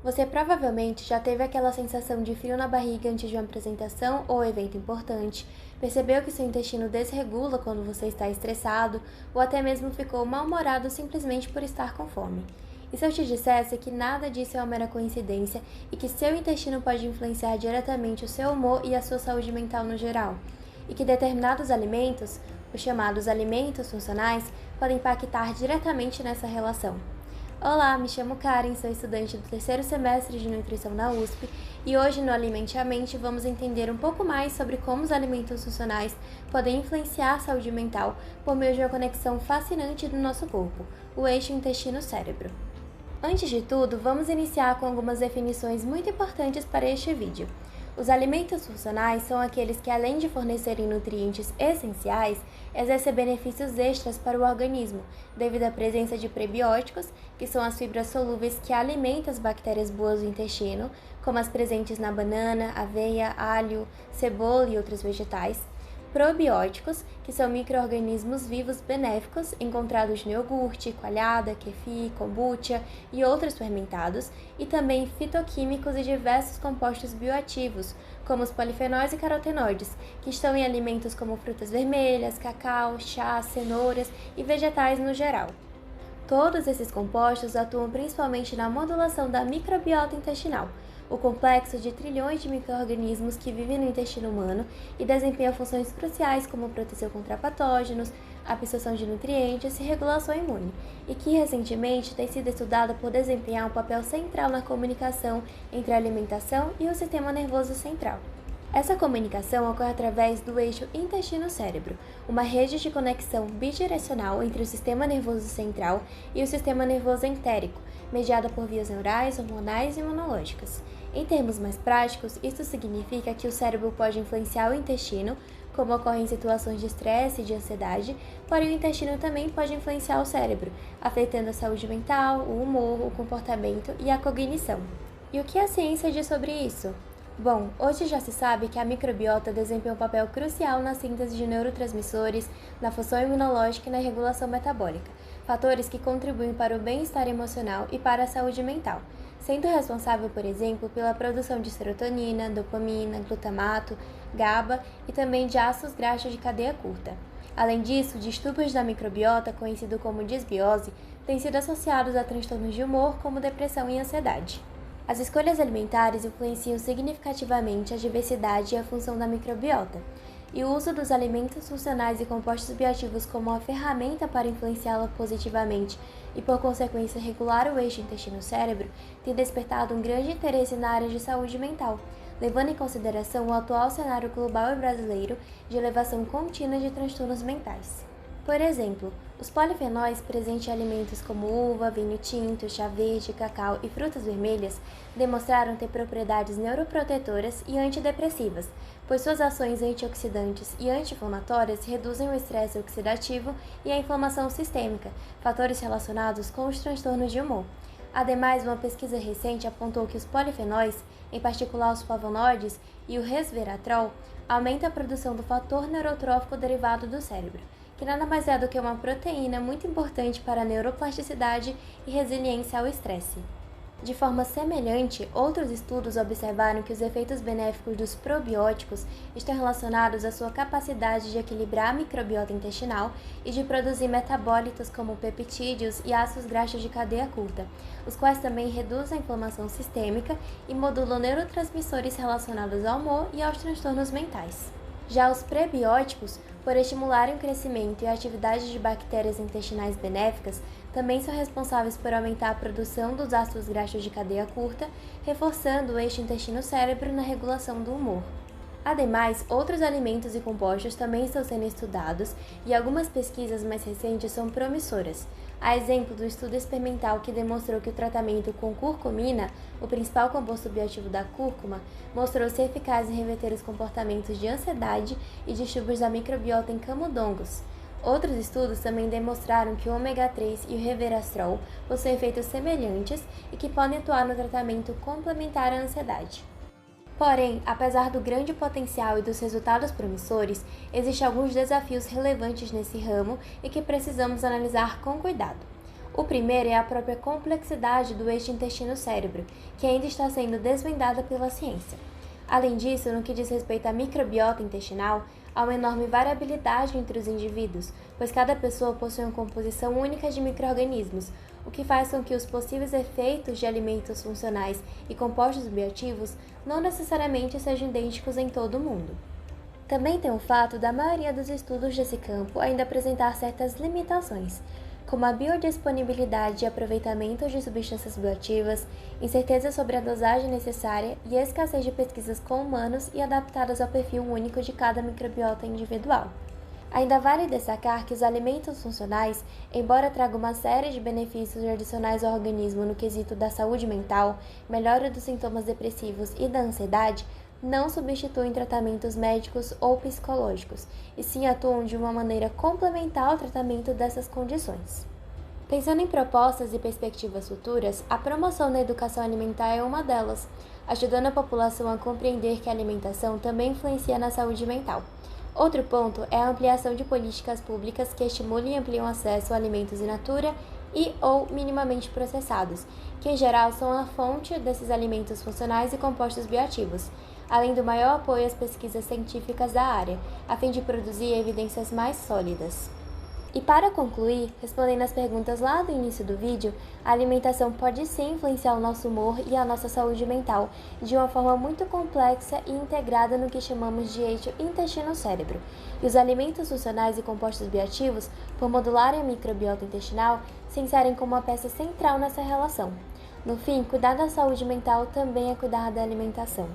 Você provavelmente já teve aquela sensação de frio na barriga antes de uma apresentação ou evento importante, percebeu que seu intestino desregula quando você está estressado ou até mesmo ficou mal-humorado simplesmente por estar com fome. E se eu te dissesse que nada disso é uma mera coincidência e que seu intestino pode influenciar diretamente o seu humor e a sua saúde mental no geral? E que determinados alimentos, os chamados alimentos funcionais, podem impactar diretamente nessa relação? Olá, me chamo Karen, sou estudante do terceiro semestre de nutrição na USP e hoje no Alimente a Mente vamos entender um pouco mais sobre como os alimentos funcionais podem influenciar a saúde mental por meio de uma conexão fascinante do nosso corpo, o eixo intestino-cérebro. Antes de tudo, vamos iniciar com algumas definições muito importantes para este vídeo. Os alimentos funcionais são aqueles que, além de fornecerem nutrientes essenciais, exercem benefícios extras para o organismo, devido à presença de prebióticos, que são as fibras solúveis que alimentam as bactérias boas do intestino, como as presentes na banana, aveia, alho, cebola e outros vegetais. Probióticos, que são micro-organismos vivos benéficos encontrados no iogurte, coalhada, kefir, kombucha e outros fermentados, e também fitoquímicos e diversos compostos bioativos, como os polifenóis e carotenoides, que estão em alimentos como frutas vermelhas, cacau, chá, cenouras e vegetais no geral. Todos esses compostos atuam principalmente na modulação da microbiota intestinal, o complexo de trilhões de micro-organismos que vivem no intestino humano e desempenham funções cruciais como proteção contra patógenos, absorção de nutrientes e regulação imune, e que recentemente tem sido estudada por desempenhar um papel central na comunicação entre a alimentação e o sistema nervoso central. Essa comunicação ocorre através do eixo intestino-cérebro, uma rede de conexão bidirecional entre o sistema nervoso central e o sistema nervoso entérico, mediada por vias neurais, hormonais e imunológicas. Em termos mais práticos, isso significa que o cérebro pode influenciar o intestino, como ocorre em situações de estresse e de ansiedade, porém o intestino também pode influenciar o cérebro, afetando a saúde mental, o humor, o comportamento e a cognição. E o que a ciência diz sobre isso? Bom, hoje já se sabe que a microbiota desempenha um papel crucial na síntese de neurotransmissores, na função imunológica e na regulação metabólica, fatores que contribuem para o bem-estar emocional e para a saúde mental, sendo responsável, por exemplo, pela produção de serotonina, dopamina, glutamato, GABA e também de ácidos graxos de cadeia curta. Além disso, distúrbios da microbiota, conhecido como disbiose, têm sido associados a transtornos de humor como depressão e ansiedade. As escolhas alimentares influenciam significativamente a diversidade e a função da microbiota, e o uso dos alimentos funcionais e compostos bioativos como uma ferramenta para influenciá-la positivamente e, por consequência, regular o eixo intestino-cérebro tem despertado um grande interesse na área de saúde mental, levando em consideração o atual cenário global e brasileiro de elevação contínua de transtornos mentais. Por exemplo, os polifenóis presentes em alimentos como uva, vinho tinto, chá verde, cacau e frutas vermelhas demonstraram ter propriedades neuroprotetoras e antidepressivas, pois suas ações antioxidantes e anti-inflamatórias reduzem o estresse oxidativo e a inflamação sistêmica, fatores relacionados com os transtornos de humor. Ademais, uma pesquisa recente apontou que os polifenóis, em particular os flavonoides e o resveratrol, aumentam a produção do fator neurotrófico derivado do cérebro, que nada mais é do que uma proteína muito importante para a neuroplasticidade e resiliência ao estresse. De forma semelhante, outros estudos observaram que os efeitos benéficos dos probióticos estão relacionados à sua capacidade de equilibrar a microbiota intestinal e de produzir metabólitos como peptídeos e ácidos graxos de cadeia curta, os quais também reduzem a inflamação sistêmica e modulam neurotransmissores relacionados ao humor e aos transtornos mentais. Já os prebióticos, por estimularem o crescimento e a atividade de bactérias intestinais benéficas, também são responsáveis por aumentar a produção dos ácidos graxos de cadeia curta, reforçando o eixo intestino-cérebro na regulação do humor. Ademais, outros alimentos e compostos também estão sendo estudados e algumas pesquisas mais recentes são promissoras. A exemplo do estudo experimental que demonstrou que o tratamento com curcumina, o principal composto bioativo da cúrcuma, mostrou ser eficaz em reverter os comportamentos de ansiedade e distúrbios da microbiota em camundongos. Outros estudos também demonstraram que o ômega 3 e o resveratrol possuem efeitos semelhantes e que podem atuar no tratamento complementar à ansiedade. Porém, apesar do grande potencial e dos resultados promissores, existem alguns desafios relevantes nesse ramo e que precisamos analisar com cuidado. O primeiro é a própria complexidade do eixo intestino-cérebro, que ainda está sendo desvendada pela ciência. Além disso, no que diz respeito à microbiota intestinal, há uma enorme variabilidade entre os indivíduos, pois cada pessoa possui uma composição única de micro-organismos, o que faz com que os possíveis efeitos de alimentos funcionais e compostos bioativos não necessariamente sejam idênticos em todo o mundo. Também tem o fato da maioria dos estudos desse campo ainda apresentar certas limitações, como a biodisponibilidade e aproveitamento de substâncias bioativas, incerteza sobre a dosagem necessária e a escassez de pesquisas com humanos e adaptadas ao perfil único de cada microbiota individual. Ainda vale destacar que os alimentos funcionais, embora tragam uma série de benefícios adicionais ao organismo no quesito da saúde mental, melhora dos sintomas depressivos e da ansiedade, não substituem tratamentos médicos ou psicológicos, e sim atuam de uma maneira complementar ao tratamento dessas condições. Pensando em propostas e perspectivas futuras, a promoção da educação alimentar é uma delas, ajudando a população a compreender que a alimentação também influencia na saúde mental. Outro ponto é a ampliação de políticas públicas que estimulem e ampliem o acesso a alimentos in natura e ou minimamente processados, que em geral são a fonte desses alimentos funcionais e compostos bioativos, além do maior apoio às pesquisas científicas da área, a fim de produzir evidências mais sólidas. E para concluir, respondendo às perguntas lá do início do vídeo, a alimentação pode sim influenciar o nosso humor e a nossa saúde mental de uma forma muito complexa e integrada no que chamamos de eixo intestino-cérebro. E os alimentos funcionais e compostos bioativos, por modularem a microbiota intestinal, se inserem como uma peça central nessa relação. No fim, cuidar da saúde mental também é cuidar da alimentação.